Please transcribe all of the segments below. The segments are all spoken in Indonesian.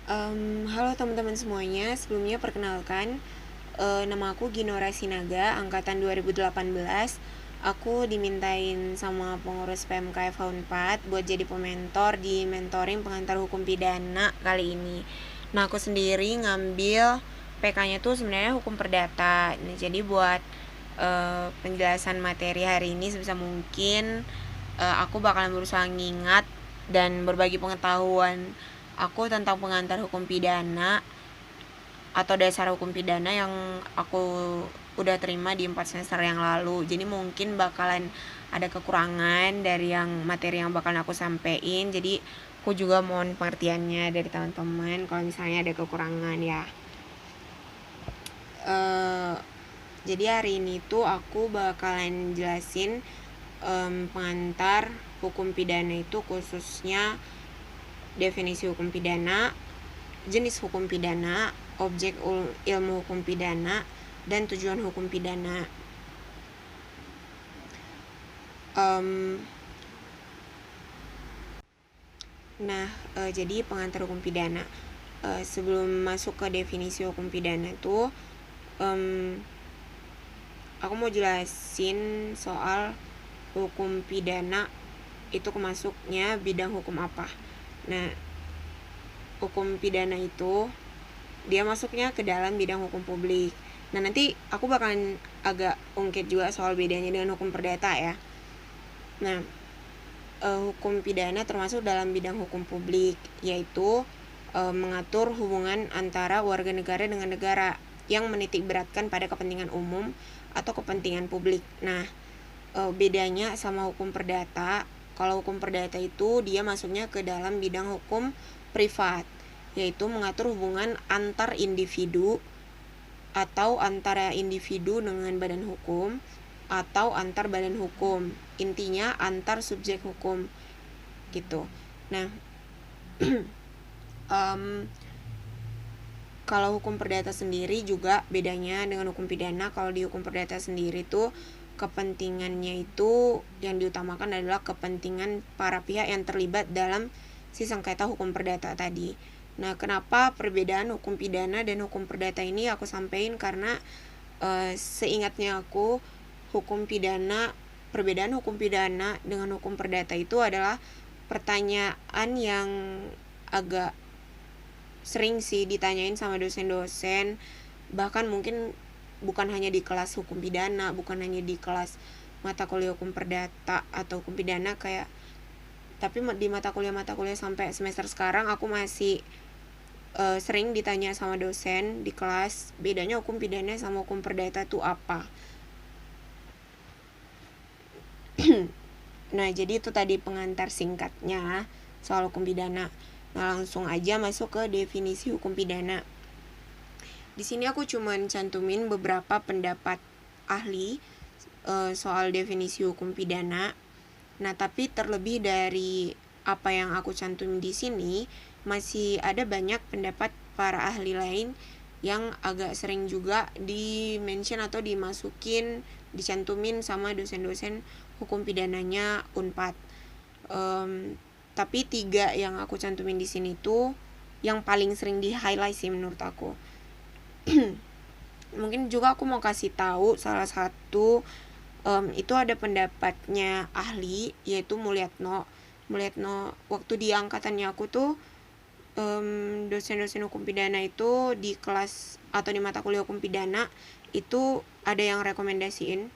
Halo teman-teman semuanya, sebelumnya perkenalkan, nama aku Ginora Sinaga, angkatan 2018. Aku dimintain sama pengurus PMKF Unpad buat jadi pementor di mentoring pengantar hukum pidana kali ini. Nah, aku sendiri ngambil PK-nya tuh sebenarnya hukum perdata. Nah, jadi buat penjelasan materi hari ini sebisa mungkin aku bakalan berusaha ngingat dan berbagi pengetahuan aku tentang pengantar hukum pidana atau dasar hukum pidana yang aku udah terima di 4 semester yang lalu. Jadi mungkin bakalan ada kekurangan dari yang materi yang bakalan aku sampein. Jadi aku juga mohon pengertiannya dari teman-teman kalau misalnya ada kekurangan ya. Jadi hari ini tuh aku bakalan jelasin pengantar hukum pidana itu, khususnya definisi hukum pidana, jenis hukum pidana, objek ilmu hukum pidana, dan tujuan hukum pidana. Jadi pengantar hukum pidana. Sebelum masuk ke definisi hukum pidana itu, aku mau jelasin soal hukum pidana itu masuknya bidang hukum apa. Nah, hukum pidana itu dia masuknya ke dalam bidang hukum publik. Nah, nanti aku bakalan agak ungkit juga soal bedanya dengan hukum perdata ya. Nah, hukum pidana termasuk dalam bidang hukum publik, yaitu mengatur hubungan antara warga negara dengan negara yang menitik beratkan pada kepentingan umum atau kepentingan publik. Nah, bedanya sama hukum perdata, kalau hukum perdata itu dia masuknya ke dalam bidang hukum privat, yaitu mengatur hubungan antar individu atau antara individu dengan badan hukum atau antar badan hukum. Intinya antar subjek hukum gitu. Nah, kalau hukum perdata sendiri juga bedanya dengan hukum pidana. Kalau di hukum perdata sendiri tuh kepentingannya itu yang diutamakan adalah kepentingan para pihak yang terlibat dalam si sengketa hukum perdata tadi. Nah, kenapa perbedaan hukum pidana dan hukum perdata ini aku sampaikan? Karena seingatnya aku, perbedaan hukum pidana dengan hukum perdata itu adalah pertanyaan yang agak sering sih ditanyain sama dosen-dosen, bahkan mungkin bukan hanya di kelas hukum pidana, bukan hanya di kelas mata kuliah hukum perdata atau hukum pidana tapi di mata kuliah sampai semester sekarang aku masih sering ditanya sama dosen di kelas, bedanya hukum pidana sama hukum perdata itu apa. Nah, jadi itu tadi pengantar singkatnya soal hukum pidana. Nah, langsung aja masuk ke definisi hukum pidana. Di sini aku cuman cantumin beberapa pendapat ahli soal definisi hukum pidana. Nah, tapi terlebih dari apa yang aku cantumin di sini, masih ada banyak pendapat para ahli lain yang agak sering juga di-mention atau dicantumin sama dosen-dosen hukum pidananya Unpad. Tapi 3 yang aku cantumin di sini tuh yang paling sering di-highlight sih menurut aku. Mungkin juga aku mau kasih tahu salah satu itu ada pendapatnya ahli, yaitu Mulyatno. Waktu di angkatannya aku tuh dosen-dosen hukum pidana itu di kelas atau di mata kuliah hukum pidana itu ada yang rekomendasiin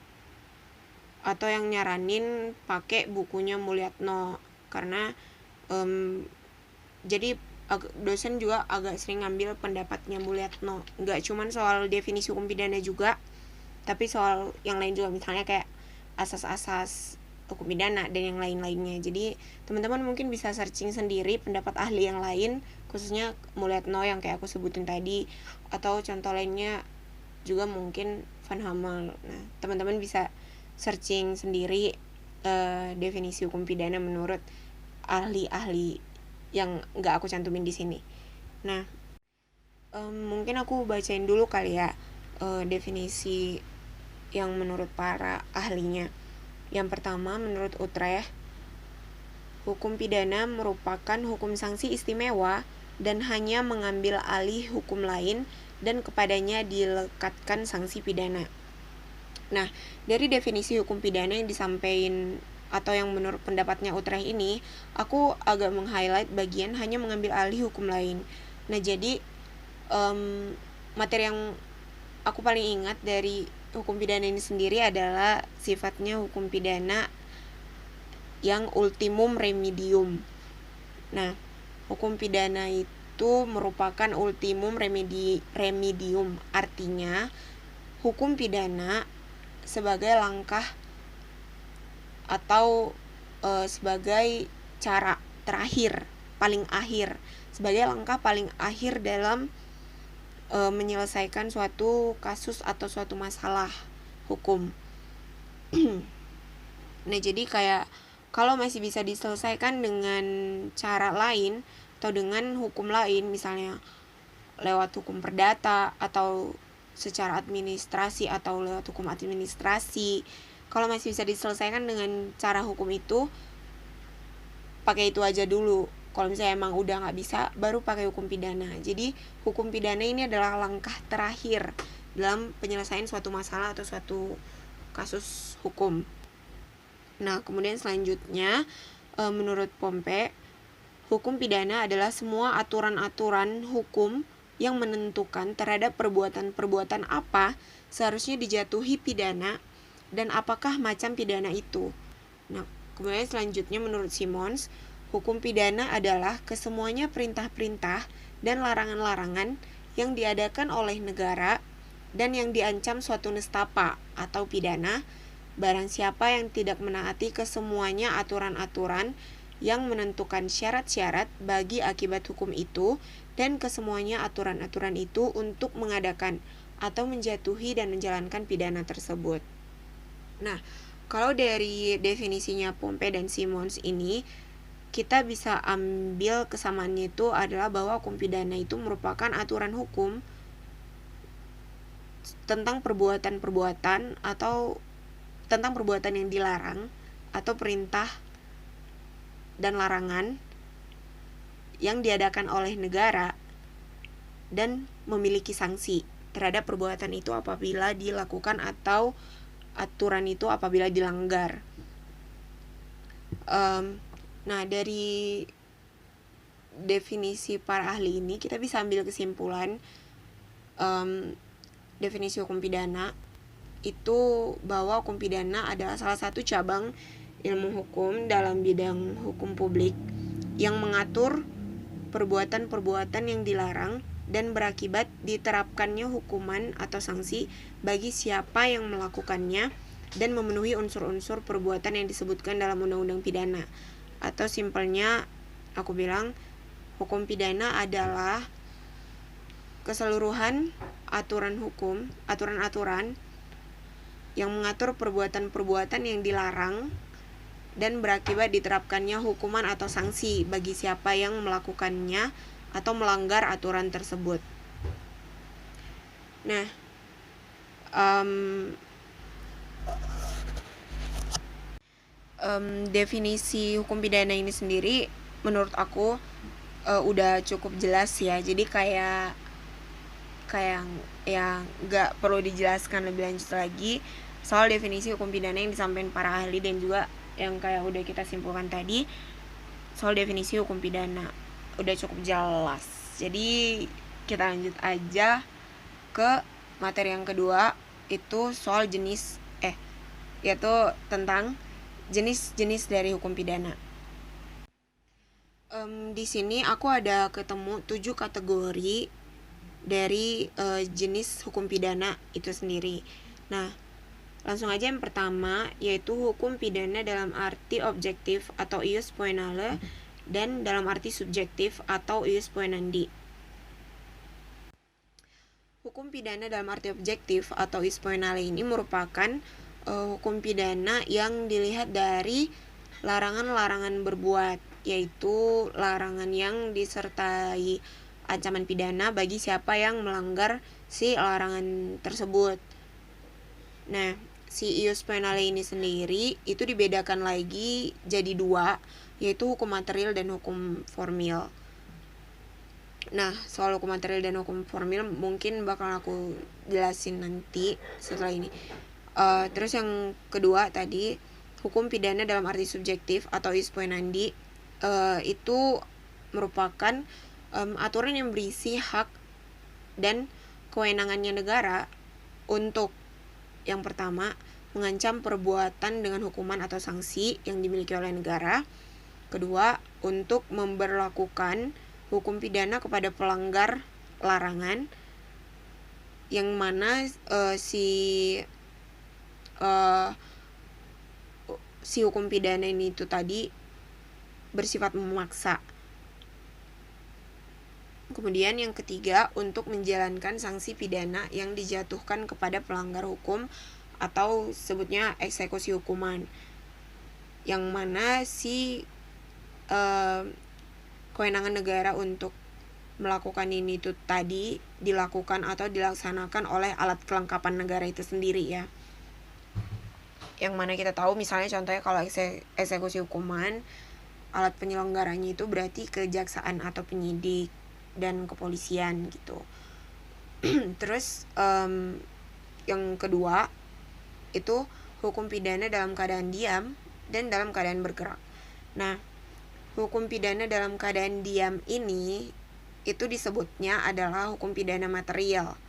atau yang nyaranin pakai bukunya Mulyatno, karena jadi dosen juga agak sering ngambil pendapatnya Mulyatno, nggak cuman soal definisi hukum pidana juga, tapi soal yang lain juga, misalnya kayak asas-asas hukum pidana dan yang lain-lainnya. Jadi teman-teman mungkin bisa searching sendiri pendapat ahli yang lain, khususnya Mulyatno yang kayak aku sebutin tadi, atau contoh lainnya juga mungkin Van Hammel. Nah, teman-teman bisa searching sendiri definisi hukum pidana menurut ahli-ahli yang nggak aku cantumin di sini. Nah, mungkin aku bacain dulu kali ya definisi yang menurut para ahlinya. Yang pertama, menurut Utrecht, hukum pidana merupakan hukum sanksi istimewa dan hanya mengambil alih hukum lain dan kepadanya dilekatkan sanksi pidana. Nah, dari definisi hukum pidana yang disampaikan atau yang menurut pendapatnya Utrecht ini, aku agak meng-highlight bagian hanya mengambil alih hukum lain. Nah, jadi materi yang aku paling ingat dari hukum pidana ini sendiri adalah sifatnya hukum pidana yang ultimum remedium. Nah, hukum pidana itu merupakan ultimum remedium, artinya hukum pidana sebagai langkah atau sebagai cara terakhir, paling akhir, sebagai langkah paling akhir dalam menyelesaikan suatu kasus atau suatu masalah hukum. Nah, jadi kayak kalau masih bisa diselesaikan dengan cara lain atau dengan hukum lain, misalnya lewat hukum perdata atau secara administrasi atau lewat hukum administrasi, kalau masih bisa diselesaikan dengan cara hukum itu, pakai itu aja dulu. Kalau misalnya emang udah nggak bisa, baru pakai hukum pidana. Jadi hukum pidana ini adalah langkah terakhir dalam penyelesaian suatu masalah atau suatu kasus hukum. Nah, kemudian selanjutnya menurut Pompe, hukum pidana adalah semua aturan-aturan hukum yang menentukan terhadap perbuatan-perbuatan apa seharusnya dijatuhi pidana dan apakah macam pidana itu. Nah, kemudian selanjutnya menurut Simons, hukum pidana adalah kesemuanya perintah-perintah dan larangan-larangan yang diadakan oleh negara dan yang diancam suatu nestapa atau pidana, barang siapa yang tidak menaati kesemuanya aturan-aturan yang menentukan syarat-syarat bagi akibat hukum itu dan kesemuanya aturan-aturan itu untuk mengadakan atau menjatuhi dan menjalankan pidana tersebut. Nah, kalau dari definisinya Pompe dan Simons ini, kita bisa ambil kesamaannya itu adalah bahwa hukum pidana itu merupakan aturan hukum tentang perbuatan-perbuatan atau tentang perbuatan yang dilarang atau perintah dan larangan yang diadakan oleh negara dan memiliki sanksi terhadap perbuatan itu apabila dilakukan atau aturan itu apabila dilanggar. Nah, dari definisi para ahli ini kita bisa ambil kesimpulan definisi hukum pidana itu bahwa hukum pidana adalah salah satu cabang ilmu hukum dalam bidang hukum publik yang mengatur perbuatan-perbuatan yang dilarang dan berakibat diterapkannya hukuman atau sanksi bagi siapa yang melakukannya dan memenuhi unsur-unsur perbuatan yang disebutkan dalam undang-undang pidana. Atau simpelnya aku bilang hukum pidana adalah keseluruhan aturan hukum, aturan-aturan yang mengatur perbuatan-perbuatan yang dilarang dan berakibat diterapkannya hukuman atau sanksi bagi siapa yang melakukannya atau melanggar aturan tersebut. Nah, definisi hukum pidana ini sendiri menurut aku udah cukup jelas ya. Jadi kayak ya nggak perlu dijelaskan lebih lanjut lagi soal definisi hukum pidana yang disampaikan para ahli dan juga yang kayak udah kita simpulkan tadi soal definisi hukum pidana udah cukup jelas. Jadi kita lanjut aja ke materi yang kedua, itu soal yaitu tentang jenis-jenis dari hukum pidana. Di sini aku ada ketemu 7 kategori dari jenis hukum pidana itu sendiri. Nah, langsung aja yang pertama, yaitu hukum pidana dalam arti objektif atau ius poenale dan dalam arti subjektif atau ius poenandi. Hukum pidana dalam arti objektif atau ius poenale ini merupakan hukum pidana yang dilihat dari larangan-larangan berbuat, yaitu larangan yang disertai ancaman pidana bagi siapa yang melanggar si larangan tersebut. Nah, si ius poenale ini sendiri itu dibedakan lagi jadi 2, yaitu hukum material dan hukum formil. Nah, soal hukum material dan hukum formil mungkin bakal aku jelasin nanti setelah ini. Terus yang kedua tadi, hukum pidana dalam arti subjektif atau ius poenandi itu merupakan aturan yang berisi hak dan kewenangannya negara untuk yang pertama mengancam perbuatan dengan hukuman atau sanksi yang dimiliki oleh negara. Kedua, untuk memberlakukan hukum pidana kepada pelanggar larangan yang mana si hukum pidana ini itu tadi bersifat memaksa. Kemudian yang ketiga, untuk menjalankan sanksi pidana yang dijatuhkan kepada pelanggar hukum atau sebutnya eksekusi hukuman, yang mana kewenangan negara untuk melakukan ini itu tadi dilakukan atau dilaksanakan oleh alat kelengkapan negara itu sendiri ya. Yang mana kita tahu misalnya contohnya kalau eksekusi hukuman, alat penyelenggaranya itu berarti kejaksaan atau penyidik dan kepolisian gitu. Terus yang kedua itu hukum pidana dalam keadaan diam dan dalam keadaan bergerak. Nah, hukum pidana dalam keadaan diam ini itu disebutnya adalah hukum pidana material.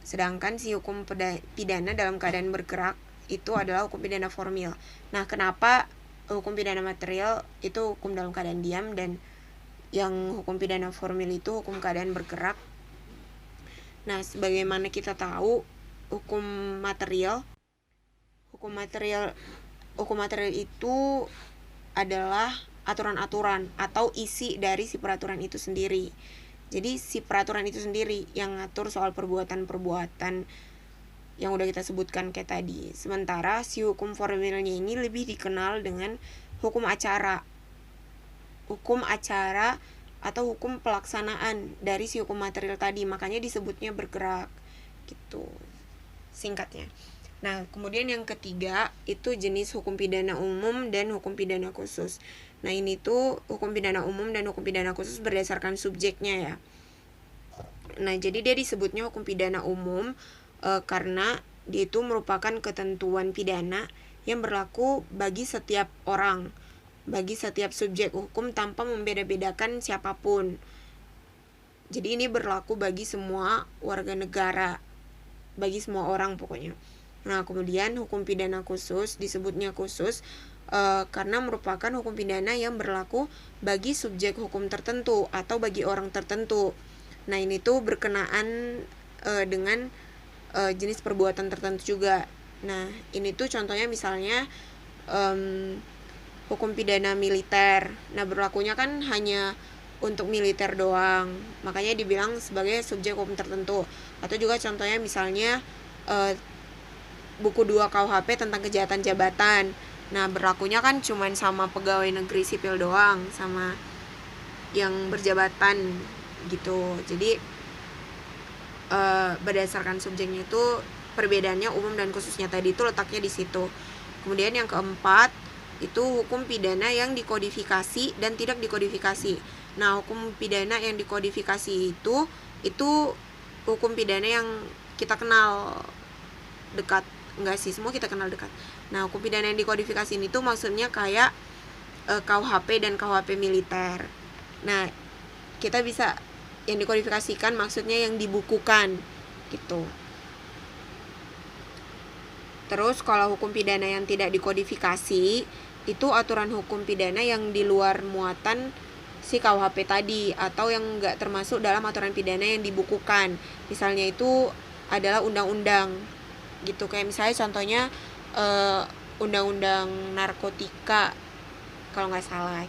Sedangkan si hukum pidana dalam keadaan bergerak itu adalah hukum pidana formil. Nah, kenapa hukum pidana material itu hukum dalam keadaan diam dan yang hukum pidana formil itu hukum keadaan bergerak? Nah, sebagaimana kita tahu, hukum material itu adalah aturan-aturan atau isi dari si peraturan itu sendiri. Jadi si peraturan itu sendiri yang ngatur soal perbuatan-perbuatan yang udah kita sebutkan kayak tadi. Sementara si hukum formilnya ini lebih dikenal dengan hukum acara. Hukum acara atau hukum pelaksanaan dari si hukum material tadi, makanya disebutnya bergerak gitu singkatnya. Nah, kemudian yang ketiga itu jenis hukum pidana umum dan hukum pidana khusus. Nah, ini tuh hukum pidana umum dan hukum pidana khusus berdasarkan subjeknya ya. Nah, jadi dia disebutnya hukum pidana umum karena dia itu merupakan ketentuan pidana yang berlaku bagi setiap orang, bagi setiap subjek hukum tanpa membeda-bedakan siapapun. Jadi ini berlaku bagi semua warga negara, bagi semua orang pokoknya. Nah, kemudian hukum pidana khusus disebutnya khusus karena merupakan hukum pidana yang berlaku bagi subjek hukum tertentu atau bagi orang tertentu. Nah, ini tuh berkenaan dengan jenis perbuatan tertentu juga. Nah, ini tuh contohnya misalnya hukum pidana militer. Nah, berlakunya kan hanya untuk militer doang, makanya dibilang sebagai subjek hukum tertentu. Atau juga contohnya misalnya buku 2 KUHP tentang kejahatan jabatan. Nah, berlakunya kan cuman sama pegawai negeri sipil doang, sama yang berjabatan gitu. Jadi berdasarkan subjeknya itu perbedaannya umum dan khususnya tadi itu letaknya di situ. Kemudian yang keempat itu hukum pidana yang dikodifikasi dan tidak dikodifikasi. Nah, hukum pidana yang dikodifikasi itu hukum pidana yang kita kenal dekat. Enggak sih, semua kita kenal dekat. Nah, hukum pidana yang dikodifikasi ini tuh maksudnya kayak KUHP dan KUHP militer. Nah, kita bisa yang dikodifikasikan maksudnya yang dibukukan gitu. Terus kalau hukum pidana yang tidak dikodifikasi itu aturan hukum pidana yang di luar muatan si KUHP tadi atau yang enggak termasuk dalam aturan pidana yang dibukukan. Misalnya itu adalah undang-undang gitu, kayak misalnya contohnya undang-undang narkotika kalau nggak salah.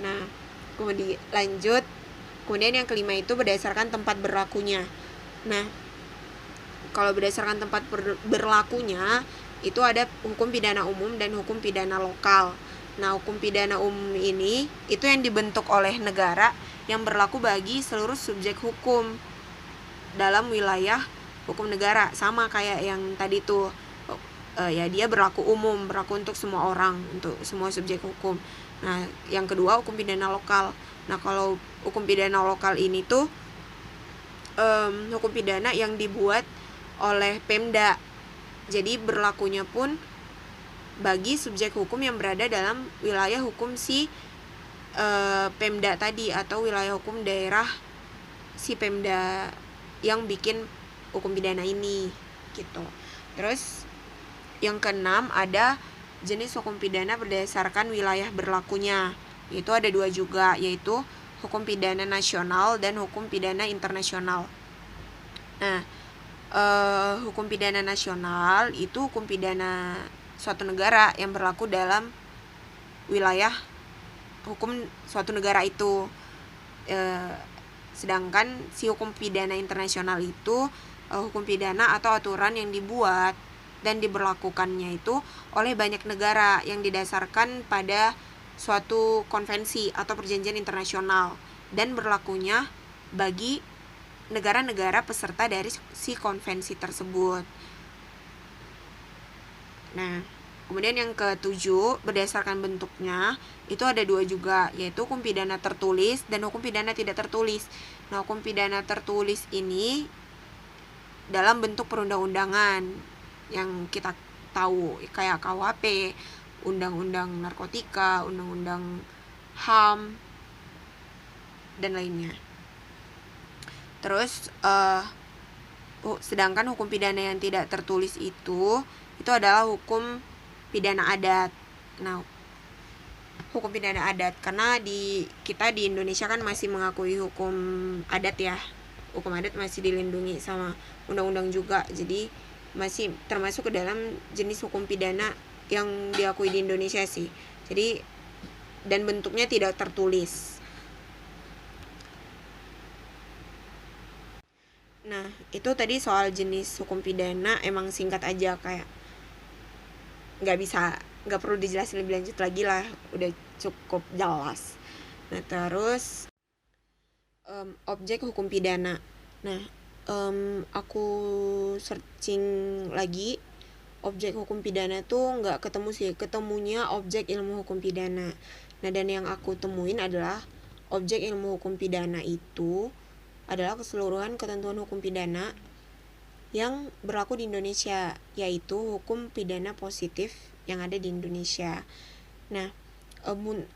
Nah, kemudian yang kelima itu berdasarkan tempat berlakunya. Nah, kalau berdasarkan tempat berlakunya itu ada hukum pidana umum dan hukum pidana lokal. Nah, hukum pidana umum ini itu yang dibentuk oleh negara yang berlaku bagi seluruh subjek hukum dalam wilayah hukum negara, sama kayak yang tadi tuh ya dia berlaku umum, berlaku untuk semua orang, untuk semua subjek hukum. Nah, yang kedua hukum pidana lokal. Nah, kalau hukum pidana lokal ini tuh hukum pidana yang dibuat oleh Pemda. Jadi berlakunya pun bagi subjek hukum yang berada dalam wilayah hukum si Pemda tadi, atau wilayah hukum daerah si Pemda yang bikin hukum pidana ini gitu. Terus yang keenam ada jenis hukum pidana berdasarkan wilayah berlakunya. Itu ada 2 juga, yaitu hukum pidana nasional dan hukum pidana internasional. Nah, hukum pidana nasional itu hukum pidana suatu negara yang berlaku dalam wilayah hukum suatu negara itu. Sedangkan si hukum pidana internasional itu hukum pidana atau aturan yang dibuat dan diberlakukannya itu oleh banyak negara yang didasarkan pada suatu konvensi atau perjanjian internasional dan berlakunya bagi negara-negara peserta dari si konvensi tersebut. Nah, kemudian yang ketujuh, berdasarkan bentuknya itu ada 2 juga, yaitu hukum pidana tertulis dan hukum pidana tidak tertulis. Nah, hukum pidana tertulis ini dalam bentuk perundang-undangan yang kita tahu, kayak KUHP, Undang-Undang Narkotika, Undang-Undang HAM, dan lainnya. Terus sedangkan hukum pidana yang tidak tertulis itu adalah hukum pidana adat. Nah, hukum pidana adat, karena kita di Indonesia kan masih mengakui hukum adat ya. Hukum adat masih dilindungi sama undang-undang juga, jadi masih termasuk ke dalam jenis hukum pidana yang diakui di Indonesia sih. Jadi, dan bentuknya tidak tertulis. Nah, itu tadi soal jenis hukum pidana, emang singkat aja, kayak nggak perlu dijelasin lebih lanjut lagi lah, udah cukup jelas. Nah, terus objek hukum pidana. Nah, aku searching lagi, objek hukum pidana tuh nggak ketemu sih, ketemunya objek ilmu hukum pidana. Nah, dan yang aku temuin adalah objek ilmu hukum pidana itu adalah keseluruhan ketentuan hukum pidana yang berlaku di Indonesia, yaitu hukum pidana positif yang ada di Indonesia. Nah,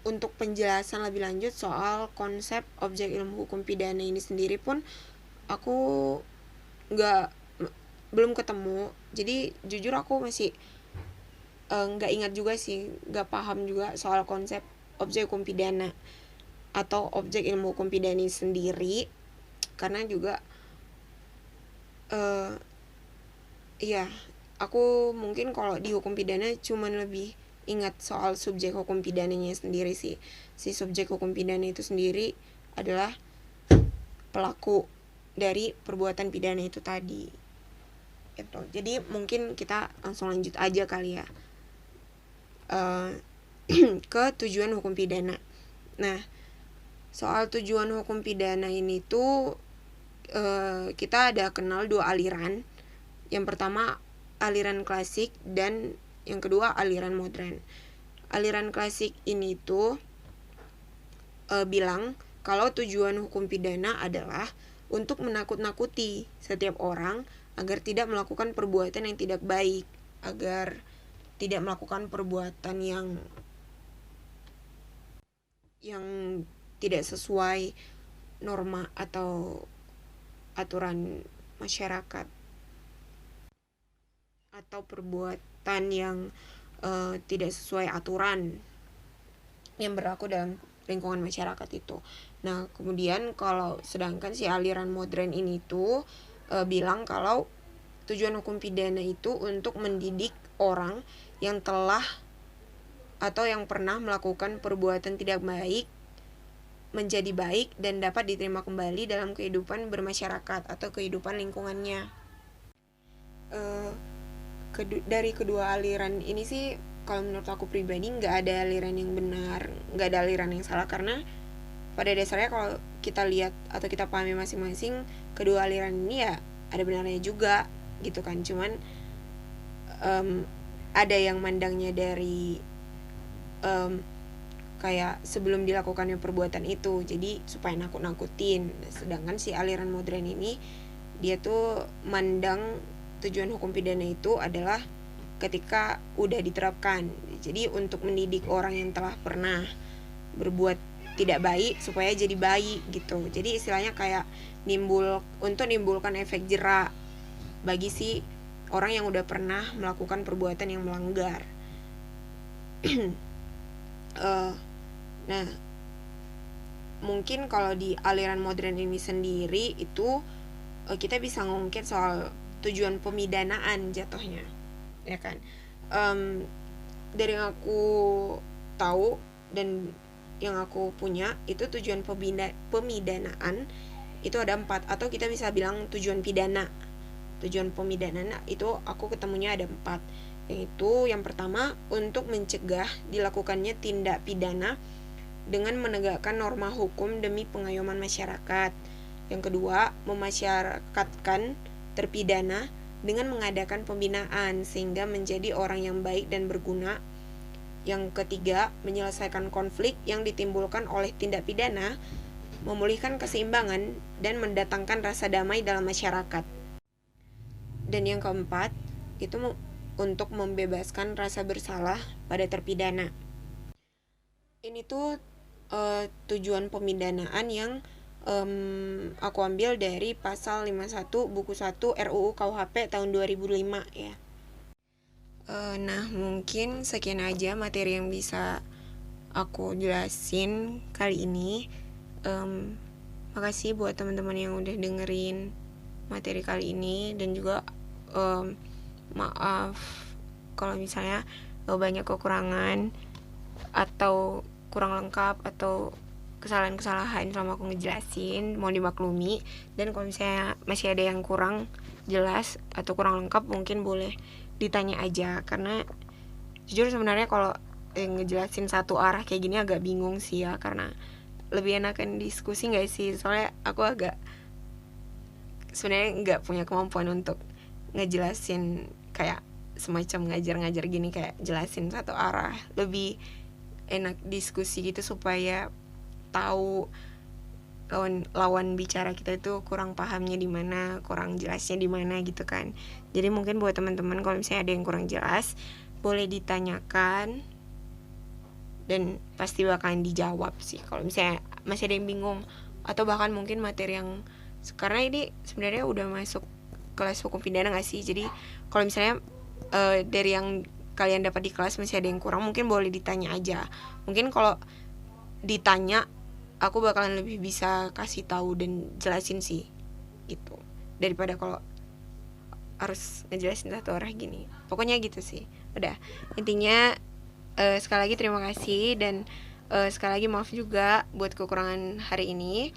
untuk penjelasan lebih lanjut soal konsep objek ilmu hukum pidana ini sendiri pun aku belum ketemu. Jadi jujur aku masih nggak ingat juga sih, nggak paham juga soal konsep objek hukum pidana atau objek ilmu hukum pidana ini sendiri, karena juga iya, aku mungkin kalau di hukum pidana cuman lebih ingat soal subjek hukum pidananya sendiri sih. Si subjek hukum pidana itu sendiri adalah pelaku dari perbuatan pidana itu tadi. Gitu. Jadi mungkin kita langsung lanjut aja kali ya ke tujuan hukum pidana. Nah, soal tujuan hukum pidana ini tuh kita ada kenal 2 aliran. Yang pertama aliran klasik dan yang kedua aliran modern. Aliran klasik ini tuh bilang kalau tujuan hukum pidana adalah untuk menakut-nakuti setiap orang agar tidak melakukan perbuatan yang tidak baik, agar tidak melakukan perbuatan yang tidak sesuai norma atau aturan masyarakat, atau perbuatan yang tidak sesuai aturan yang berlaku dalam lingkungan masyarakat itu. Nah, kemudian kalau sedangkan si aliran modern ini tuh bilang kalau tujuan hukum pidana itu untuk mendidik orang yang telah atau yang pernah melakukan perbuatan tidak baik menjadi baik dan dapat diterima kembali dalam kehidupan bermasyarakat atau kehidupan lingkungannya. Dari kedua aliran ini sih, kalau menurut aku pribadi nggak ada aliran yang benar, nggak ada aliran yang salah, karena pada dasarnya kalau kita lihat atau kita pahami masing-masing, kedua aliran ini ya ada benarnya juga gitu kan. Cuman ada yang mandangnya dari kayak sebelum dilakukannya perbuatan itu, jadi supaya nakut-nakutin. Sedangkan si aliran modern ini dia tuh mandang tujuan hukum pidana itu adalah ketika udah diterapkan, jadi untuk mendidik orang yang telah pernah berbuat tidak baik supaya jadi baik gitu. Jadi istilahnya kayak nimbulkan efek jerak bagi si orang yang udah pernah melakukan perbuatan yang melanggar. Nah, mungkin kalau di aliran modern ini sendiri itu kita bisa ngungkit soal tujuan pemidanaan jatuhnya, ya kan. Dari yang aku tahu dan yang aku punya itu tujuan pemidanaan itu ada 4, atau kita bisa bilang tujuan pidana. Tujuan pemidanaan itu aku ketemunya ada 4, yaitu yang pertama untuk mencegah dilakukannya tindak pidana dengan menegakkan norma hukum demi pengayoman masyarakat. Yang kedua, memasyarakatkan terpidana dengan mengadakan pembinaan sehingga menjadi orang yang baik dan berguna. Yang ketiga, menyelesaikan konflik yang ditimbulkan oleh tindak pidana, memulihkan keseimbangan dan mendatangkan rasa damai dalam masyarakat. Dan yang keempat, itu untuk membebaskan rasa bersalah pada terpidana. Ini tuh tujuan pemidanaan yang aku ambil dari pasal 51 buku 1 RUU KUHP tahun 2005 ya. Nah, mungkin sekian aja materi yang bisa aku jelasin kali ini. Makasih buat teman-teman yang udah dengerin materi kali ini, dan juga maaf kalau misalnya banyak kekurangan atau kurang lengkap atau kesalahan-kesalahan selama aku ngejelasin, mau dimaklumi. Dan kalau misalnya masih ada yang kurang jelas atau kurang lengkap, mungkin boleh ditanya aja, karena jujur sebenarnya kalau ngejelasin satu arah kayak gini agak bingung sih ya, karena lebih enakan diskusi gak sih. Soalnya aku agak sebenarnya nggak punya kemampuan untuk ngejelasin kayak semacam ngajar-ngajar gini, kayak jelasin satu arah. Lebih enak diskusi gitu supaya tahu lawan bicara kita itu kurang pahamnya di mana, kurang jelasnya di mana gitu kan. Jadi mungkin buat teman-teman kalau misalnya ada yang kurang jelas, boleh ditanyakan dan pasti bakalan dijawab sih kalau misalnya masih ada yang bingung, atau bahkan mungkin materi yang karena ini sebenarnya udah masuk kelas hukum pidana nggak sih. Jadi kalau misalnya dari yang kalian dapat di kelas masih ada yang kurang, mungkin boleh ditanya aja. Mungkin kalau ditanya aku bakalan lebih bisa kasih tahu dan jelasin sih gitu, daripada kalau harus ngejelasin satu arah gini. Pokoknya gitu sih. Udah, intinya sekali lagi terima kasih, dan sekali lagi maaf juga buat kekurangan hari ini.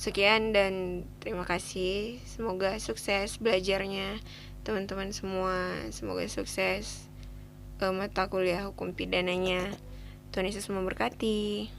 Sekian dan terima kasih. Semoga sukses belajarnya teman-teman semua. Semoga sukses mata kuliah hukum pidananya. Tuhan Yesus memberkati.